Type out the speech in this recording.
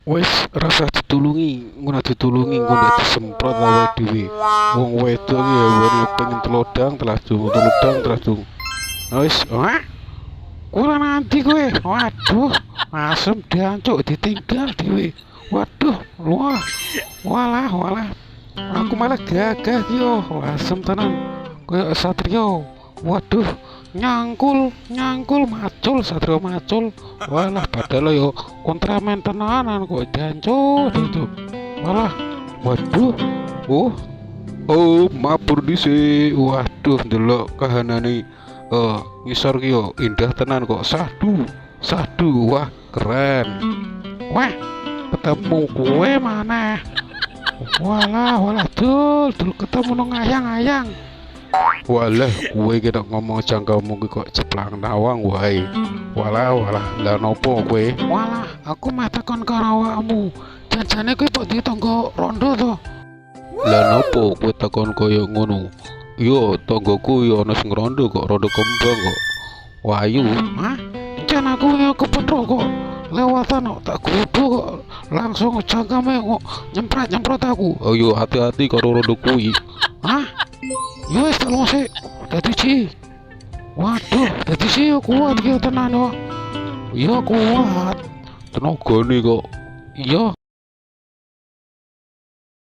Wes rasa ditulungi, ngono ditulungi engko nek disemprot awake dhewe. Wong wedok iki ya baru pengen telodang teladung, telodang teladung. Wes, wah, kurang nanti kowe. Waduh, asem diancuk ditinggal dhewe. Waduh, wah, walah, walah. Aku malah gagah yo, asem tenan. Kayak satrio. Waduh, nyangkul, nyangkul, macul, satrio macul. Walah, padahal yo kontramen tenanan kok diancur itu. Walah, waduh. Oh, oh, mabur dhisik. Waduh, ndelok kahanane ngisor ki yo indah tenan kok. Sadu, sadu. Wah, keren. Wah, ketemu kue mana? Walah, walah, dul, dul ketemu nang ayang-ayang. Walah, kue kita ngomong jangkamu ki kok ceplang nawang wae. Walah, walah, lah nopo kue? Walah, aku mah takon karo awakmu. Janjane kowe kok di tangga rondo to? Lah nopo kowe takon koyo ngono? Yo, tanggoku yo ana sing rondo kok, rondo kembang kok. Wayu, hah? Jan aku yo kepethuk kok. Lewatan kok tak kudu kok langsung jangkame kok nyemprot-nyemprot aku. Oh yo hati-hati karo rondo kuwi. Hah? Yo wis tak sik. Dadi ci. Waduh, dadi ci yo kuat ki tenan yo. Iya kuat. Tenagane kok. Iya,